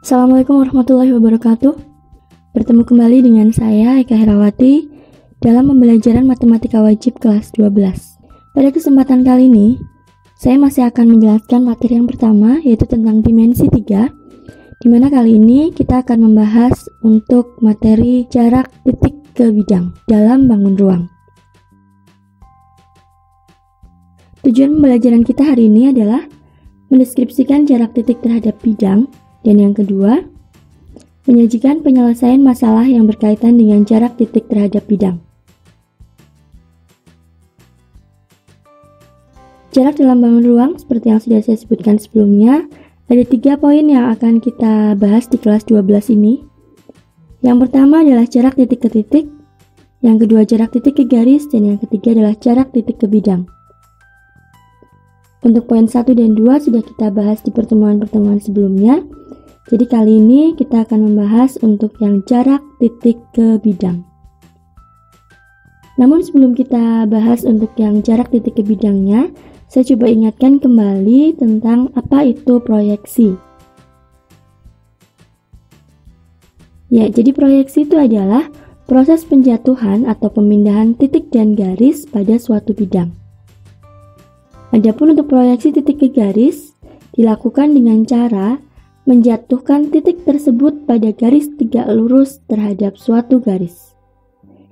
Assalamualaikum warahmatullahi wabarakatuh. Bertemu kembali dengan saya Eka Herawati dalam pembelajaran matematika wajib kelas 12. Pada kesempatan kali ini, saya masih akan menjelaskan materi yang pertama, yaitu tentang dimensi 3, di mana kali ini kita akan membahas untuk materi jarak titik ke bidang dalam bangun ruang. Tujuan pembelajaran kita hari ini adalah mendeskripsikan jarak titik terhadap bidang, dan yang kedua, menyajikan penyelesaian masalah yang berkaitan dengan jarak titik terhadap bidang. Jarak dalam bangun ruang, seperti yang sudah saya sebutkan sebelumnya, ada 3 poin yang akan kita bahas di kelas 12 ini. Yang pertama adalah jarak titik ke titik, yang kedua jarak titik ke garis, dan yang ketiga adalah jarak titik ke bidang. Untuk poin 1 dan 2 sudah kita bahas di pertemuan-pertemuan sebelumnya. Jadi kali ini kita akan membahas untuk yang jarak titik ke bidang. Namun sebelum kita bahas untuk yang jarak titik ke bidangnya, saya coba ingatkan kembali tentang apa itu proyeksi. Ya, jadi proyeksi itu adalah proses penjatuhan atau pemindahan titik dan garis pada suatu bidang. Adapun untuk proyeksi titik ke garis dilakukan dengan cara menjatuhkan titik tersebut pada garis tegak lurus terhadap suatu garis.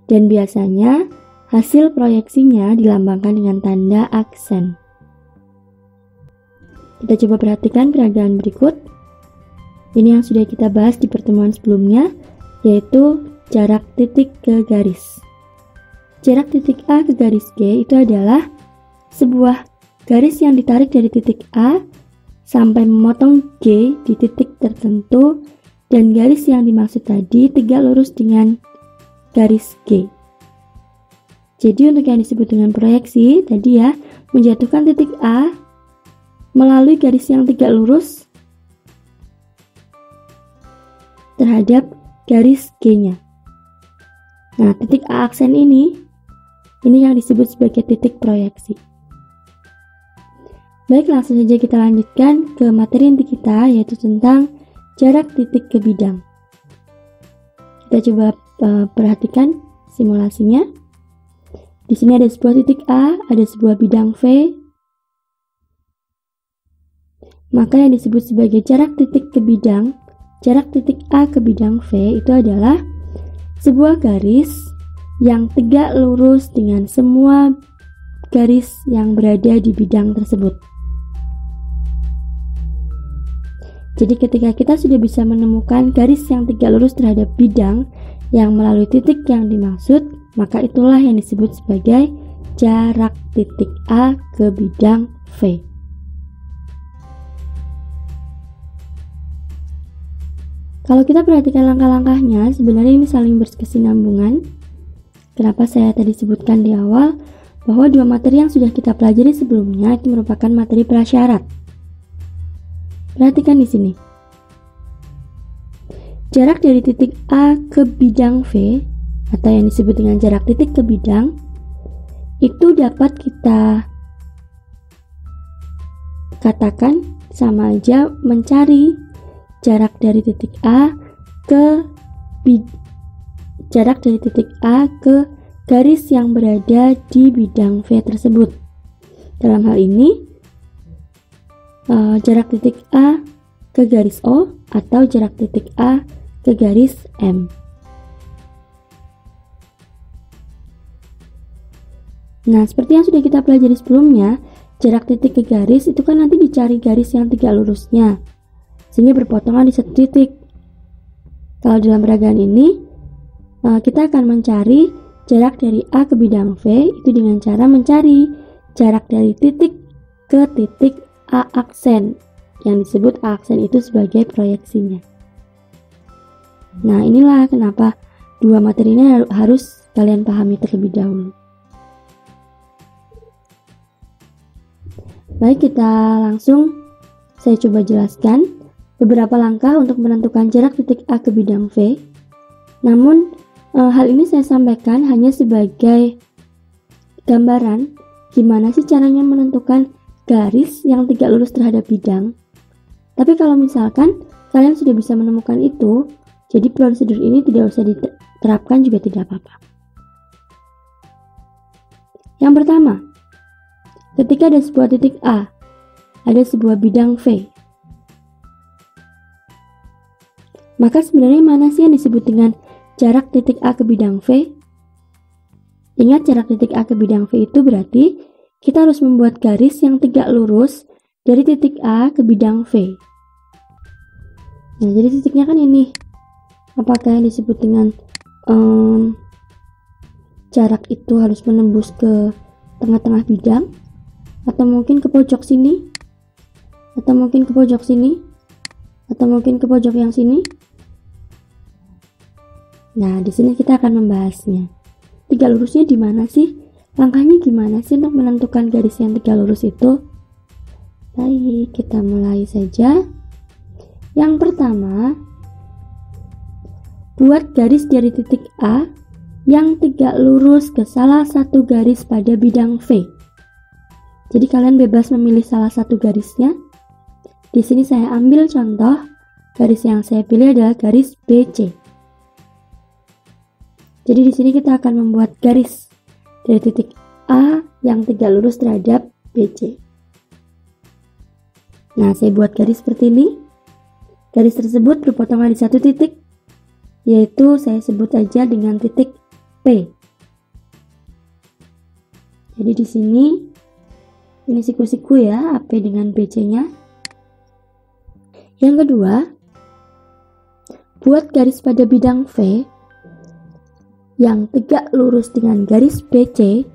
Dan biasanya hasil proyeksinya dilambangkan dengan tanda aksen. Kita coba perhatikan peragaan berikut. Ini yang sudah kita bahas di pertemuan sebelumnya, yaitu jarak titik ke garis. Jarak titik A ke garis G itu adalah sebuah garis yang ditarik dari titik A sampai memotong G di titik tertentu, dan garis yang dimaksud tadi tegak lurus dengan garis G. Jadi untuk yang disebut dengan proyeksi tadi ya, menjatuhkan titik A melalui garis yang tegak lurus terhadap garis G-nya. Nah, titik A aksen ini yang disebut sebagai titik proyeksi. Baik, langsung saja kita lanjutkan ke materi inti kita, yaitu tentang jarak titik ke bidang. Kita coba perhatikan simulasinya. Di sini ada sebuah titik A, ada sebuah bidang V. Maka yang disebut sebagai jarak titik ke bidang, jarak titik A ke bidang V itu adalah sebuah garis yang tegak lurus dengan semua garis yang berada di bidang tersebut. Jadi ketika kita sudah bisa menemukan garis yang tegak lurus terhadap bidang yang melalui titik yang dimaksud, maka itulah yang disebut sebagai jarak titik A ke bidang V. Kalau kita perhatikan langkah-langkahnya, sebenarnya ini saling berkesinambungan. Kenapa saya tadi sebutkan di awal bahwa 2 materi yang sudah kita pelajari sebelumnya itu merupakan materi prasyarat. Perhatikan di sini. Jarak dari titik A ke bidang V atau yang disebut dengan jarak titik ke bidang itu dapat kita katakan sama aja mencari jarak dari titik A ke jarak dari titik A ke garis yang berada di bidang V tersebut. Dalam hal ini jarak titik A ke garis O atau jarak titik A ke garis M. Nah, seperti yang sudah kita pelajari sebelumnya, jarak titik ke garis itu kan nanti dicari garis yang tegak lurusnya, sehingga berpotongan di satu titik. Kalau dalam peragaan ini, kita akan mencari jarak dari A ke bidang V itu dengan cara mencari jarak dari titik ke titik A aksen, yang disebut A aksen itu sebagai proyeksinya. Nah, inilah kenapa 2 materi ini harus kalian pahami terlebih dahulu. Baik, kita langsung saya coba jelaskan beberapa langkah untuk menentukan jarak titik A ke bidang V. Namun, hal ini saya sampaikan hanya sebagai gambaran gimana sih caranya menentukan garis yang tegak lurus terhadap bidang. Tapi kalau misalkan kalian sudah bisa menemukan itu, jadi prosedur ini tidak usah diterapkan juga tidak apa-apa. Yang pertama, ketika ada sebuah titik A, ada sebuah bidang V. Maka sebenarnya mana sih yang disebut dengan jarak titik A ke bidang V? Ingat, jarak titik A ke bidang V itu berarti kita harus membuat garis yang tegak lurus dari titik A ke bidang V. Nah, jadi titiknya kan ini. Apakah yang disebut dengan jarak itu harus menembus ke tengah-tengah bidang? Atau mungkin ke pojok sini? Atau mungkin ke pojok sini? Atau mungkin ke pojok yang sini? Nah, di sini kita akan membahasnya. Tegak lurusnya di mana sih? Langkahnya gimana sih untuk menentukan garis yang tegak lurus itu? Baik, kita mulai saja. Yang pertama, buat garis dari titik A yang tegak lurus ke salah satu garis pada bidang V. Jadi kalian bebas memilih salah satu garisnya. Di sini saya ambil contoh, garis yang saya pilih adalah garis BC. Jadi di sini kita akan membuat garis dari titik A yang tegak lurus terhadap BC. Nah, saya buat garis seperti ini. Garis tersebut berpotongan di satu titik, yaitu saya sebut aja dengan titik P. Jadi di sini ini siku-siku ya, AP dengan BC-nya. Yang kedua, buat garis pada bidang V yang tegak lurus dengan garis BC,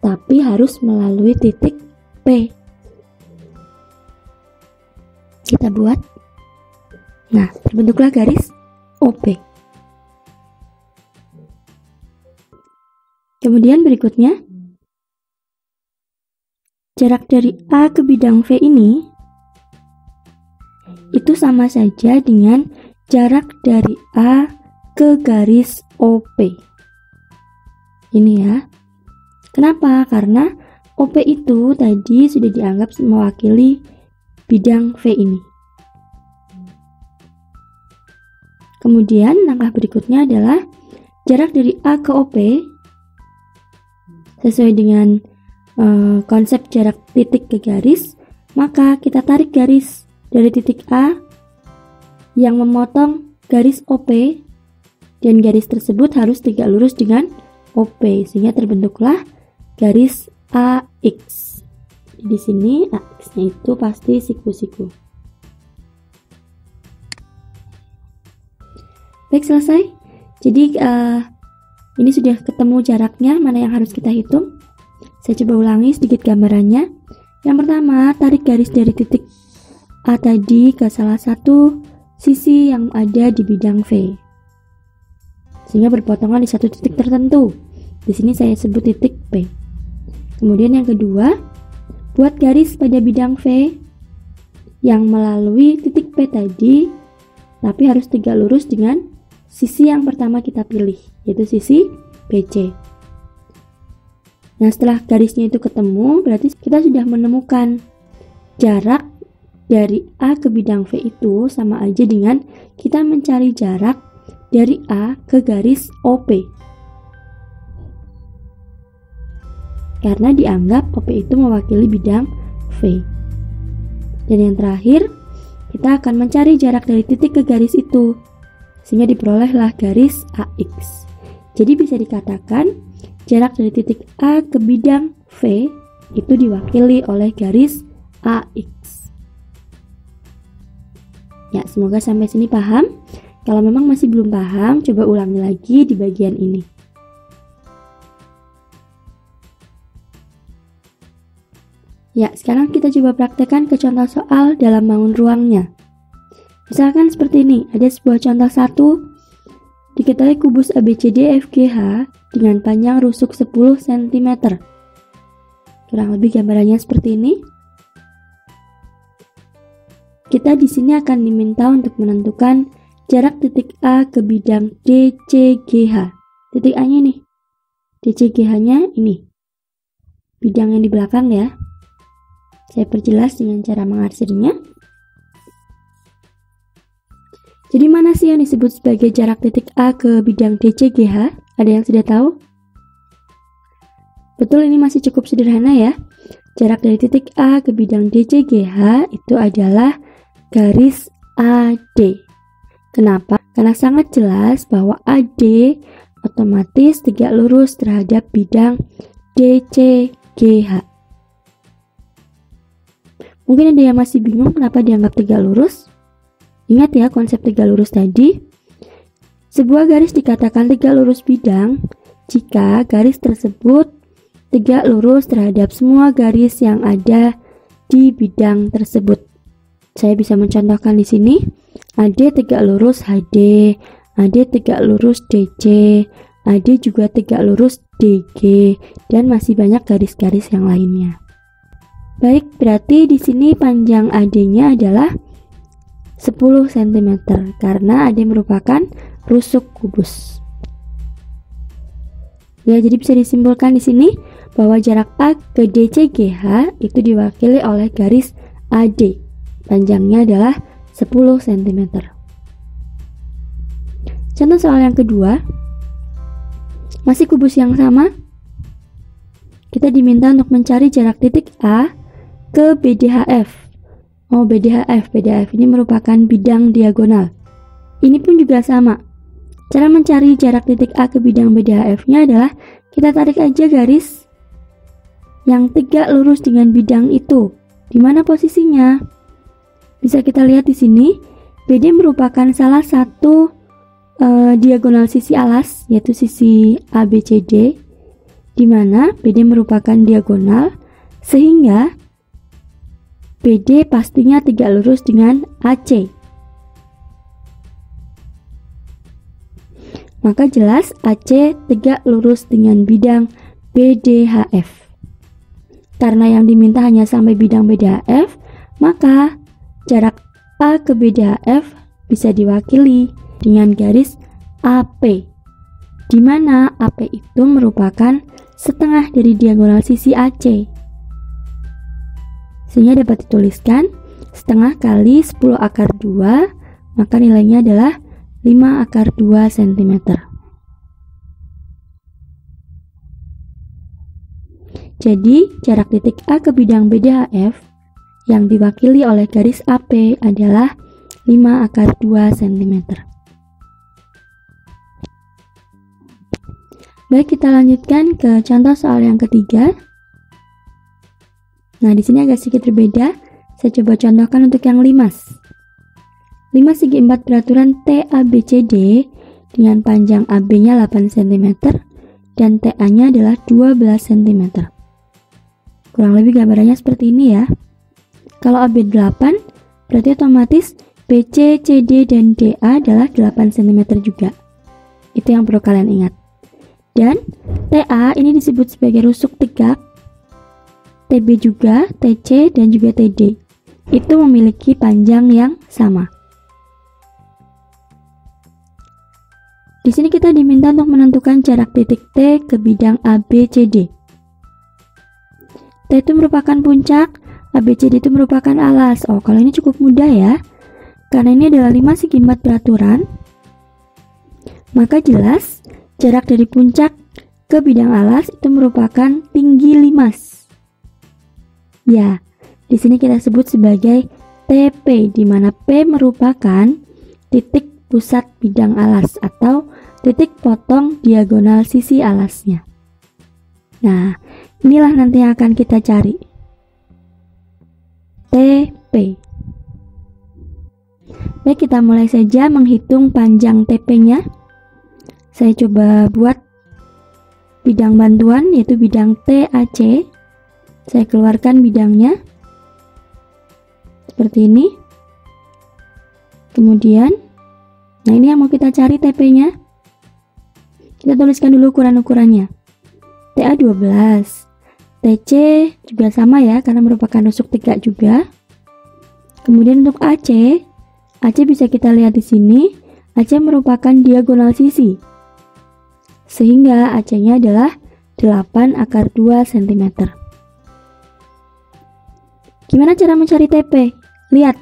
tapi harus melalui titik P. Kita buat. Nah, terbentuklah garis OP. Kemudian berikutnya, jarak dari A ke bidang V ini itu sama saja dengan jarak dari A ke garis OP. Ini ya. Kenapa? Karena OP itu tadi sudah dianggap mewakili bidang V ini. Kemudian langkah berikutnya adalah jarak dari A ke OP sesuai dengan konsep jarak titik ke garis, maka kita tarik garis dari titik A yang memotong garis OP, dan garis tersebut harus tegak lurus dengan OP sehingga terbentuklah garis AX. Di sini AX-nya itu pasti siku-siku. Baik, selesai. Jadi ini sudah ketemu jaraknya, mana yang harus kita hitung. Saya coba ulangi sedikit gambarannya. Yang pertama, tarik garis dari titik A tadi ke salah satu sisi yang ada di bidang V, sehingga berpotongan di satu titik tertentu. Di sini saya sebut titik P. Kemudian yang kedua, buat garis pada bidang V yang melalui titik P tadi, tapi harus tegak lurus dengan sisi yang pertama kita pilih, yaitu sisi BC. Nah, setelah garisnya itu ketemu, berarti kita sudah menemukan jarak dari A ke bidang V itu sama aja dengan kita mencari jarak dari A ke garis OP. Karena dianggap OP itu mewakili bidang V. Dan yang terakhir, kita akan mencari jarak dari titik ke garis itu, sehingga diperolehlah garis AX. Jadi bisa dikatakan jarak dari titik A ke bidang V itu diwakili oleh garis AX. Ya, semoga sampai sini paham. Kalau memang masih belum paham, coba ulangi lagi di bagian ini. Ya, sekarang kita coba praktekkan ke contoh soal dalam bangun ruangnya. Misalkan seperti ini, ada sebuah contoh 1, diketahui kubus ABCDFGH dengan panjang rusuk 10 cm. Kurang lebih gambarannya seperti ini. Kita di sini akan diminta untuk menentukan jarak titik A ke bidang DCGH. Titik A-nya nih. DCGH-nya ini. Bidang yang di belakang ya. Saya perjelas dengan cara mengarsirnya. Jadi mana sih yang disebut sebagai jarak titik A ke bidang DCGH? Ada yang sudah tahu? Betul, ini masih cukup sederhana ya. Jarak dari titik A ke bidang DCGH itu adalah garis AD. Kenapa? Karena sangat jelas bahwa AD otomatis tegak lurus terhadap bidang DCGH. Mungkin ada yang masih bingung kenapa dianggap tegak lurus? Ingat ya konsep tegak lurus tadi. Sebuah garis dikatakan tegak lurus bidang jika garis tersebut tegak lurus terhadap semua garis yang ada di bidang tersebut. Saya bisa mencontohkan di sini. AD tegak lurus HD, AD tegak lurus DC, AD juga tegak lurus DG, dan masih banyak garis-garis yang lainnya. Baik, berarti di sini panjang AD-nya adalah 10 cm karena AD merupakan rusuk kubus. Ya, jadi bisa disimpulkan di sini bahwa jarak A ke DCGH itu diwakili oleh garis AD. Panjangnya adalah 10 cm. Contoh soal yang kedua. Masih kubus yang sama. Kita diminta untuk mencari jarak titik A ke BDHF. BDHF ini merupakan bidang diagonal. Ini pun juga sama. Cara mencari jarak titik A ke bidang BDHF-nya adalah kita tarik aja garis yang tegak lurus dengan bidang itu. Di mana posisinya? Bisa kita lihat di sini, BD merupakan salah satu diagonal sisi alas, yaitu sisi ABCD, di mana BD merupakan diagonal, sehingga BD pastinya tegak lurus dengan AC. Maka jelas AC tegak lurus dengan bidang BDHF. Karena yang diminta hanya sampai bidang BDHF, maka jarak A ke BDHF bisa diwakili dengan garis AP, di mana AP itu merupakan setengah dari diagonal sisi AC. Sehingga dapat dituliskan setengah kali 10 akar 2, maka nilainya adalah 5 akar 2 cm. Jadi, jarak titik A ke bidang BDHF yang diwakili oleh garis AP adalah 5 akar 2 cm. Baik, kita lanjutkan ke contoh soal yang ketiga. Nah, di sini agak sedikit berbeda. Saya coba contohkan untuk yang limas. Limas segi 4 beraturan TABCD dengan panjang AB-nya 8 cm dan TA-nya adalah 12 cm. Kurang lebih gambarannya seperti ini ya. Kalau AB 8, berarti otomatis BC, CD, dan DA adalah 8 cm juga. Itu yang perlu kalian ingat. Dan TA ini disebut sebagai rusuk tegak. TB juga, TC, dan juga TD. Itu memiliki panjang yang sama. Di sini kita diminta untuk menentukan jarak titik T ke bidang ABCD. T itu merupakan puncak, ABCD itu merupakan alas. Kalau ini cukup mudah ya. Karena ini adalah 5 segi 4 beraturan, maka jelas jarak dari puncak ke bidang alas itu merupakan tinggi limas. Ya, di sini kita sebut sebagai TP, di mana P merupakan titik pusat bidang alas atau titik potong diagonal sisi alasnya. Nah, inilah nanti yang akan kita cari. TP. Baik, kita mulai saja menghitung panjang TP-nya. Saya coba buat bidang bantuan, yaitu bidang TAC. Saya keluarkan bidangnya seperti ini. Kemudian, nah ini yang mau kita cari TP-nya. Kita tuliskan dulu ukuran-ukurannya. TA 12, TC juga sama ya, karena merupakan rusuk tegak juga. Kemudian untuk AC bisa kita lihat di sini. AC merupakan diagonal sisi, sehingga AC-nya adalah 8 akar 2 cm. Gimana cara mencari TP? Lihat,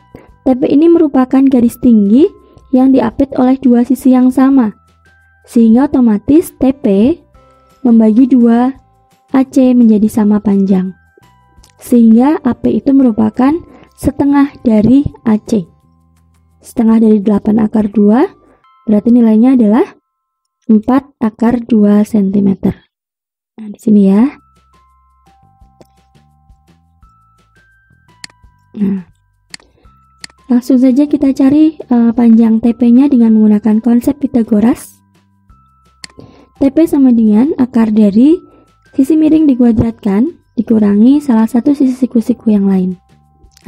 TP ini merupakan garis tinggi yang diapit oleh dua sisi yang sama, sehingga otomatis TP membagi dua AC menjadi sama panjang, sehingga AP itu merupakan setengah dari AC. Setengah dari 8 akar 2 berarti nilainya adalah 4 akar 2 cm. Nah, di sini ya. Nah, langsung saja kita cari panjang TP-nya dengan menggunakan konsep Pythagoras. TP sama dengan akar dari sisi miring dikuadratkan dikurangi salah satu sisi siku-siku yang lain,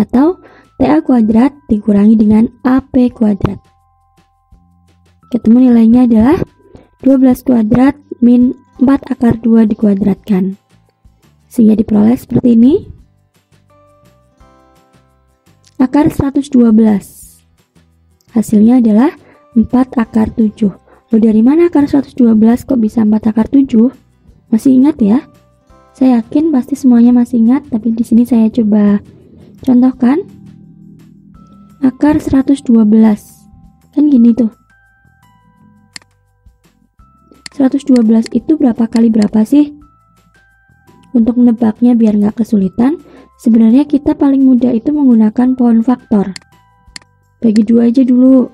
atau TA kuadrat dikurangi dengan AP kuadrat. Ketemu nilainya adalah 12 kuadrat min 4 akar 2 dikuadratkan, sehingga diperoleh seperti ini. Akar 112. Hasilnya adalah 4 akar 7. Loh, dari mana akar 112 kok bisa 4 akar 7? Masih ingat ya? Saya yakin pasti semuanya masih ingat, tapi di sini saya coba contohkan. Akar 112. Kan gini tuh. 112 itu berapa kali berapa sih? Untuk menebaknya biar nggak kesulitan, sebenarnya kita paling mudah itu menggunakan pohon faktor. Bagi 2 aja dulu.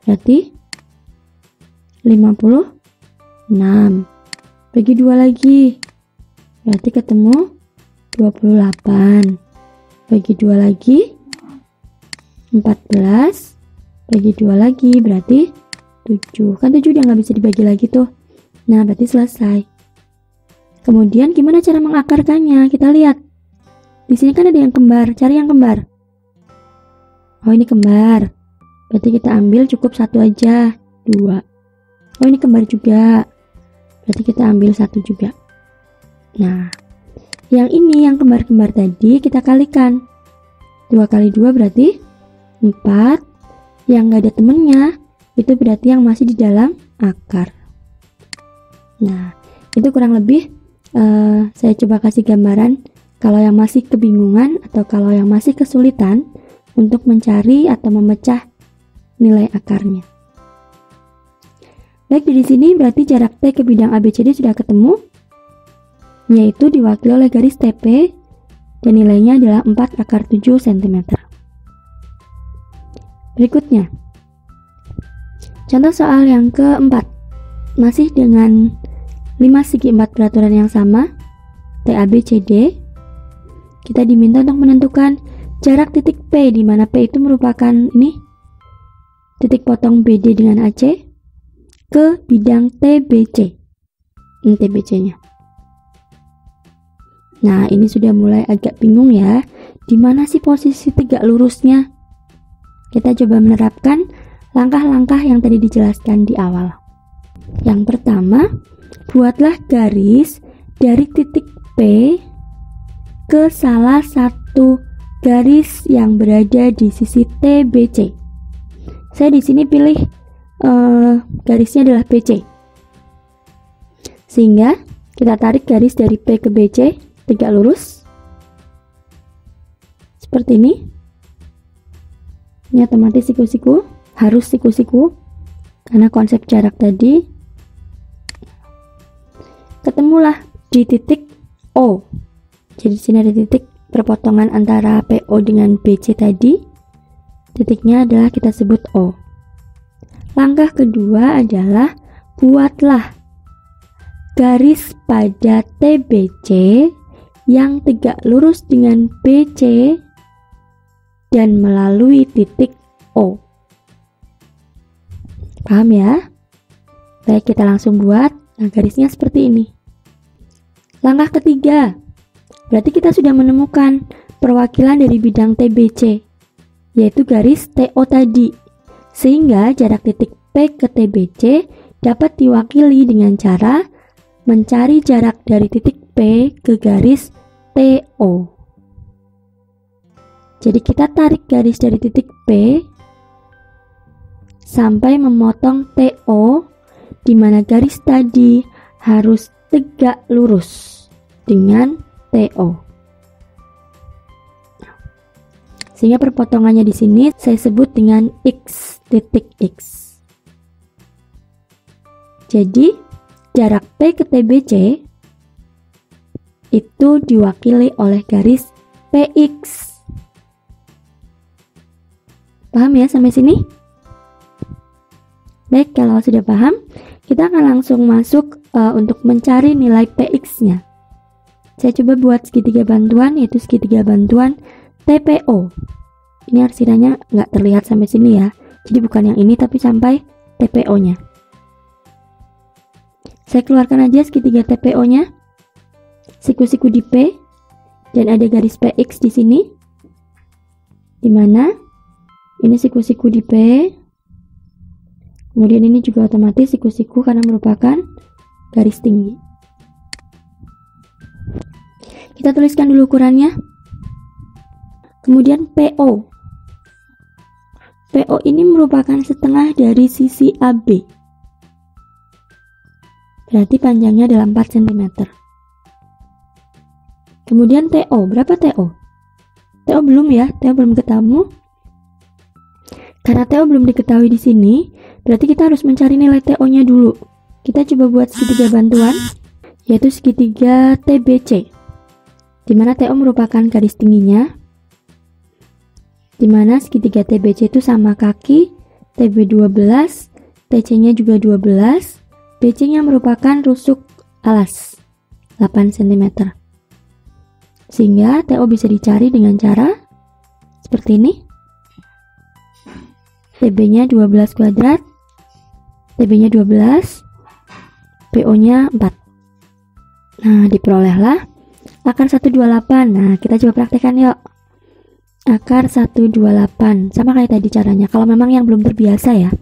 Berarti 56. Bagi 2 lagi. Berarti ketemu 28. Bagi 2 lagi 14. Bagi 2 lagi berarti 7. Kan 7 udah nggak bisa dibagi lagi tuh. Nah, berarti selesai. Kemudian gimana cara mengakarkannya? Kita lihat. Di sini kan ada yang kembar. Cari yang kembar. Oh, ini kembar. Berarti kita ambil cukup 1 aja. 2. Oh, ini kembar juga. Berarti kita ambil 1 juga. Nah, yang ini yang kembar-kembar tadi kita kalikan. 2 kali 2 berarti 4. Yang nggak ada temennya itu berarti yang masih di dalam akar. Nah, itu kurang lebih saya coba kasih gambaran kalau yang masih kebingungan atau kalau yang masih kesulitan untuk mencari atau memecah nilai akarnya. Baik, dari sini berarti jarak T ke bidang ABCD sudah ketemu, yaitu diwakili oleh garis TP dan nilainya adalah 4 akar 7 cm. Berikutnya, contoh soal yang keempat, masih dengan 5 segi 4 peraturan yang sama, TABCD. Kita diminta untuk menentukan jarak titik P, di mana P itu merupakan ini titik potong BD dengan AC ke bidang TBC. Ini TBC-nya. Nah, ini sudah mulai agak bingung ya. Di mana sih posisi tegak lurusnya? Kita coba menerapkan langkah-langkah yang tadi dijelaskan di awal. Yang pertama, buatlah garis dari titik P ke salah satu garis yang berada di sisi TBC. Saya di sini pilih garisnya adalah BC. Sehingga kita tarik garis dari P ke BC tegak lurus. Seperti ini. Ini otomatis siku-siku, harus siku-siku karena konsep jarak tadi. Ketemulah di titik O. Jadi di sini ada titik perpotongan antara PO dengan BC tadi. Titiknya adalah kita sebut O. Langkah kedua adalah buatlah garis pada TBC yang tegak lurus dengan BC dan melalui titik O. Paham ya? Baik, kita langsung buat. Nah, garisnya seperti ini. Langkah ketiga, berarti kita sudah menemukan perwakilan dari bidang TBC, yaitu garis TO tadi. Sehingga jarak titik P ke TBC dapat diwakili dengan cara mencari jarak dari titik P ke garis TO. Jadi kita tarik garis dari titik P sampai memotong TO, di mana garis tadi harus tegak lurus dengan TO. Sehingga perpotongannya di sini saya sebut dengan X titik X. Jadi, jarak P ke TBC itu diwakili oleh garis PX. Paham ya sampai sini? Baik, kalau sudah paham, kita akan langsung masuk untuk mencari nilai PX-nya. Saya coba buat segitiga bantuan, yaitu segitiga bantuan TPO. Ini arsirannya nggak terlihat sampai sini ya. Jadi bukan yang ini, tapi sampai TPO-nya. Saya keluarkan aja segitiga TPO-nya. Siku-siku di P. Dan ada garis PX di sini. Dimana ini siku-siku di P. Kemudian ini juga otomatis siku-siku karena merupakan garis tinggi. Kita tuliskan dulu ukurannya. Kemudian PO. PO ini merupakan setengah dari sisi AB. Berarti panjangnya adalah 4 cm. Kemudian TO. Berapa TO? TO belum ya, TO belum ketemu. Karena TO belum diketahui di sini, berarti kita harus mencari nilai TO-nya dulu. Kita coba buat segitiga bantuan, yaitu segitiga TBC. Dimana TO merupakan garis tingginya. Dimana segitiga TBC itu sama kaki, TB 12, TC-nya juga 12, BC-nya merupakan rusuk alas, 8 cm. Sehingga TO bisa dicari dengan cara seperti ini. TB-nya 12 kuadrat, TB-nya 12, PO-nya 4. Nah, diperolehlah akar 128. Nah, kita coba praktekkan yuk. Akar 128. Sama kayak tadi caranya. Kalau memang yang belum terbiasa ya.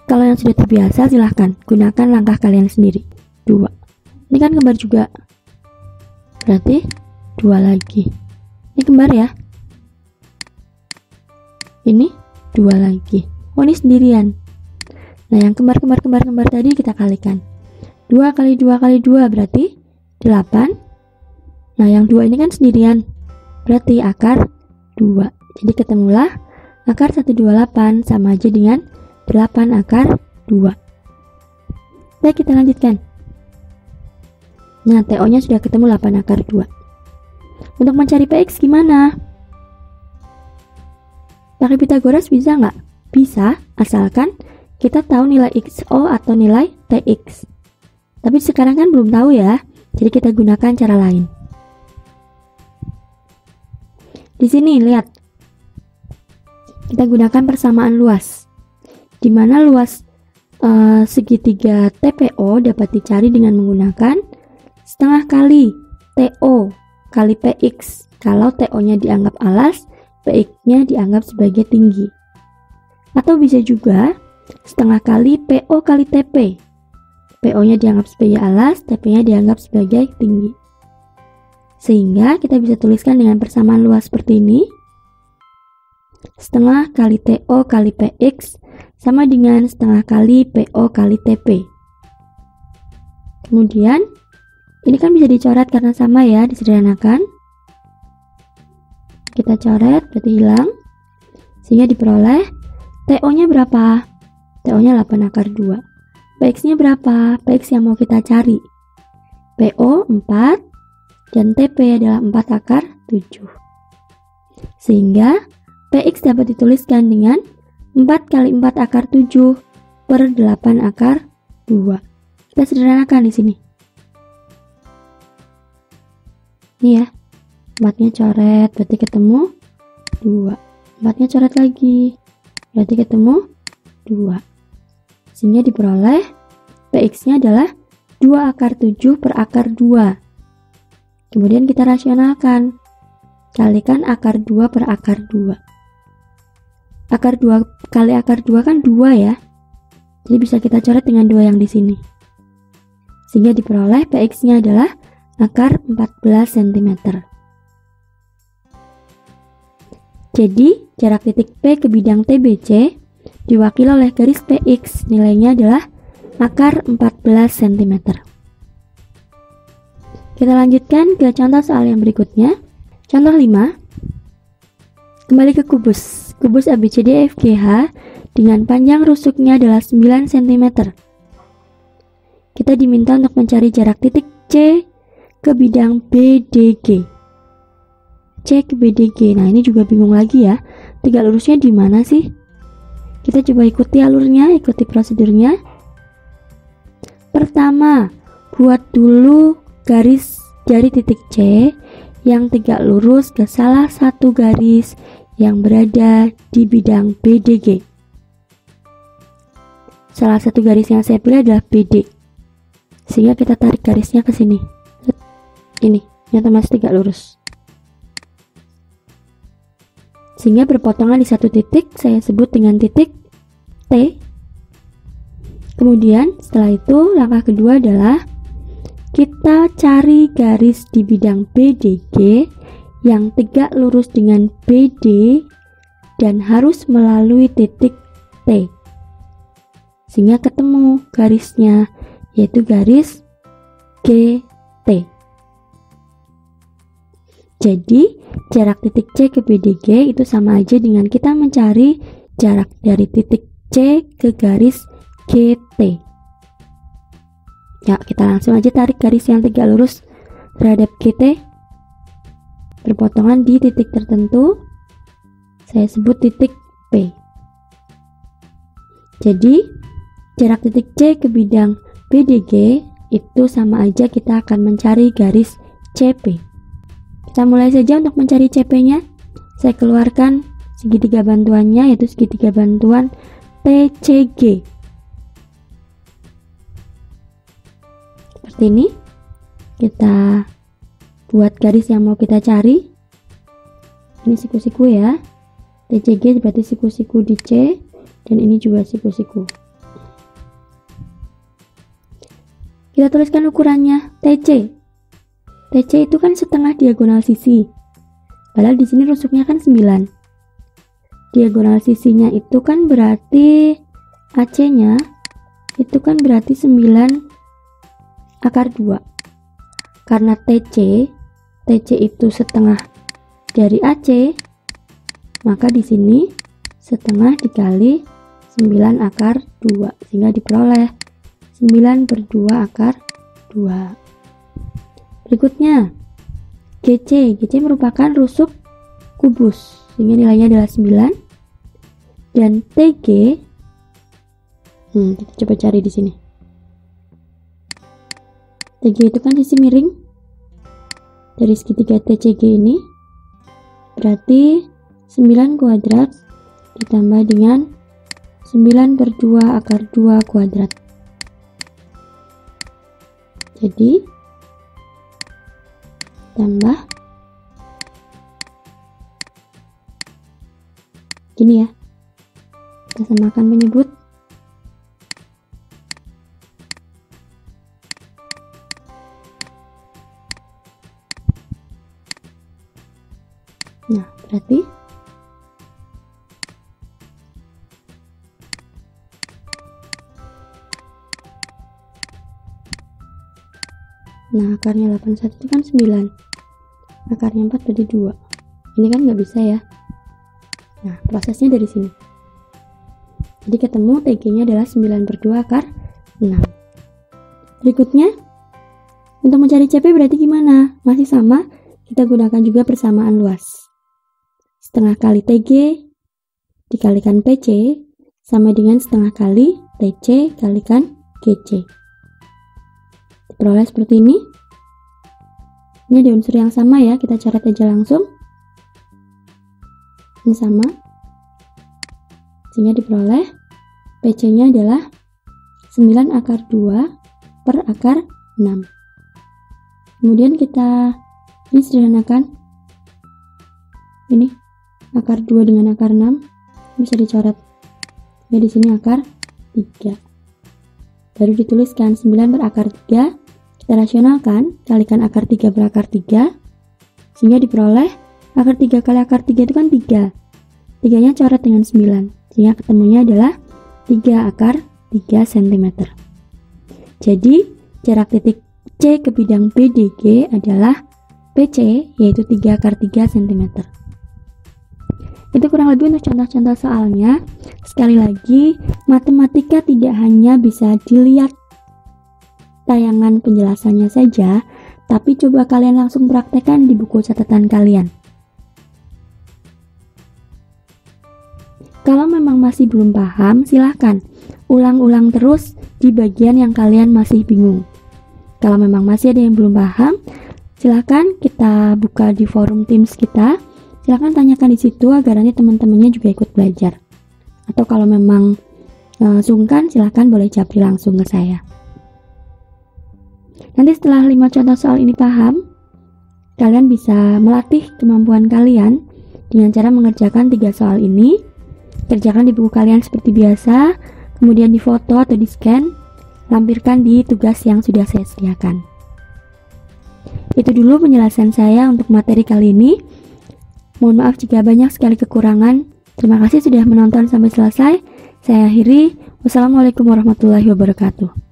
Kalau yang sudah terbiasa silahkan gunakan langkah kalian sendiri. 2. Ini kan kembar juga. Berarti 2 lagi. Ini kembar ya. Ini 2 lagi. Oh, ini sendirian. Nah, yang kembar tadi kita kalikan. 2 kali 2 kali 2 berarti 8. Nah, yang 2 ini kan sendirian. Berarti akar 2. Jadi ketemulah akar 128 sama aja dengan 8 akar 2. Baik, kita lanjutkan. Nah, TO-nya sudah ketemu 8 akar 2. Untuk mencari PX gimana? Pakai Pitagoras bisa nggak? Bisa, asalkan kita tahu nilai XO atau nilai TX. Tapi sekarang kan belum tahu ya, jadi kita gunakan cara lain. Di sini lihat, kita gunakan persamaan luas, di mana luas segitiga TPO dapat dicari dengan menggunakan setengah kali TO kali PX. Kalau TO-nya dianggap alas, PX-nya dianggap sebagai tinggi. Atau bisa juga setengah kali PO kali TP. PO-nya dianggap sebagai alas, TP-nya dianggap sebagai tinggi. Sehingga kita bisa tuliskan dengan persamaan luas seperti ini. Setengah kali TO kali PX sama dengan setengah kali PO kali TP. Kemudian, ini kan bisa dicoret karena sama ya, disederhanakan. Kita coret, berarti hilang. Sehingga diperoleh TO-nya berapa? TO-nya 8 akar 2. PX-nya berapa? PX yang mau kita cari. PO 4. Dan TP adalah 4 akar 7. Sehingga PX dapat dituliskan dengan 4 kali 4 akar 7 per 8 akar 2. Kita sederhanakan di sini. Ini ya. 4-nya coret, berarti ketemu 2. 4-nya coret lagi, berarti ketemu 2. Sehingga diperoleh PX-nya adalah 2 akar 7 per akar 2. Kemudian kita rasionalkan. Kalikan akar 2 per akar 2. Akar 2 kali akar 2 kan 2 ya. Jadi bisa kita coret dengan 2 yang di sini. Sehingga diperoleh PX-nya adalah akar 14 cm. Jadi, jarak titik P ke bidang TBC diwakili oleh garis PX. Nilainya adalah akar 14 cm. Kita lanjutkan ke contoh soal yang berikutnya. Contoh 5. Kembali ke kubus. Kubus ABCDEFGH dengan panjang rusuknya adalah 9 cm. Kita diminta untuk mencari jarak titik C ke bidang BDG. C ke BDG. Nah, ini juga bingung lagi ya. Tegak lurusnya di mana sih? Kita coba ikuti alurnya, ikuti prosedurnya. Pertama, buat dulu garis dari titik C yang tegak lurus ke salah satu garis yang berada di bidang BDG. Salah satu garis yang saya pilih adalah BD. Sehingga kita tarik garisnya ke sini. Ini, nyata masih tegak lurus. Sehingga berpotongan di satu titik, saya sebut dengan titik T. Kemudian setelah itu langkah kedua adalah kita cari garis di bidang BDG yang tegak lurus dengan BD dan harus melalui titik T. Sehingga ketemu garisnya, yaitu garis GT. Jadi, jarak titik C ke BDG itu sama aja dengan kita mencari jarak dari titik C ke garis GT. Ya, kita langsung aja tarik garis yang tegak lurus terhadap GT. Berpotongan di titik tertentu, saya sebut titik P. Jadi, jarak titik C ke bidang BDG itu sama aja kita akan mencari garis CP. Kita mulai saja untuk mencari CP-nya. Saya keluarkan segitiga bantuannya, yaitu segitiga bantuan TCG. Seperti ini. Kita buat garis yang mau kita cari. Ini siku-siku ya. TCG berarti siku-siku di C, dan ini juga siku-siku. Kita tuliskan ukurannya TC. TC itu kan setengah diagonal sisi. Padahal di sini rusuknya kan 9. Diagonal sisinya itu kan berarti AC-nya itu kan berarti 9 akar 2. Karena TC itu setengah dari AC, maka di sini setengah dikali 9 akar 2, sehingga diperoleh 9/2 akar 2. Berikutnya, GC merupakan rusuk kubus, sehingga nilainya adalah 9. Dan TG, kita coba cari di sini. TG itu kan sisi miring dari segitiga TCG ini, berarti 9 kuadrat ditambah dengan 9/2 akar 2 kuadrat. Jadi tambah gini ya, kita samakan penyebut. Nah, berarti akarnya 81 itu kan 9. Akarnya 4 berarti 2. Ini kan nggak bisa ya. Nah, prosesnya dari sini. Jadi ketemu TG-nya adalah 9/2 akar 6. Berikutnya, untuk mencari CP berarti gimana? Masih sama, kita gunakan juga persamaan luas. Setengah kali TG dikalikan PC sama dengan setengah kali TC kalikan GC. Diperoleh seperti ini. Ini ada unsur yang sama ya, kita coret aja langsung. Ini sama. Sehingga diperoleh PC-nya adalah 9 akar 2 per akar 6. Kemudian kita ini sederhanakan. Ini akar 2 dengan akar 6 bisa dicoret. Ya, di sini akar 3. Baru dituliskan 9 per akar 3. Kita rasionalkan, kalikan akar 3 per akar 3, sehingga diperoleh akar 3 kali akar 3 itu kan 3. 3-nya coret dengan 9, sehingga ketemunya adalah 3 akar 3 cm. Jadi, jarak titik C ke bidang BDG adalah PC, yaitu 3 akar 3 cm. Itu kurang lebih untuk contoh-contoh soalnya. Sekali lagi, matematika tidak hanya bisa dilihat tayangan penjelasannya saja, tapi coba kalian langsung praktekkan di buku catatan kalian. Kalau memang masih belum paham, silahkan ulang-ulang terus di bagian yang kalian masih bingung. Kalau memang masih ada yang belum paham, silahkan kita buka di forum Teams kita. Silahkan tanyakan di situ agar nanti teman-temannya juga ikut belajar. Atau kalau memang sungkan, silahkan boleh japri langsung ke saya. Nanti setelah 5 contoh soal ini paham, kalian bisa melatih kemampuan kalian dengan cara mengerjakan 3 soal ini. Kerjakan di buku kalian seperti biasa, kemudian difoto atau di-scan, lampirkan di tugas yang sudah saya sediakan. Itu dulu penjelasan saya untuk materi kali ini. Mohon maaf jika banyak sekali kekurangan. Terima kasih sudah menonton sampai selesai. Saya akhiri. Wassalamualaikum warahmatullahi wabarakatuh.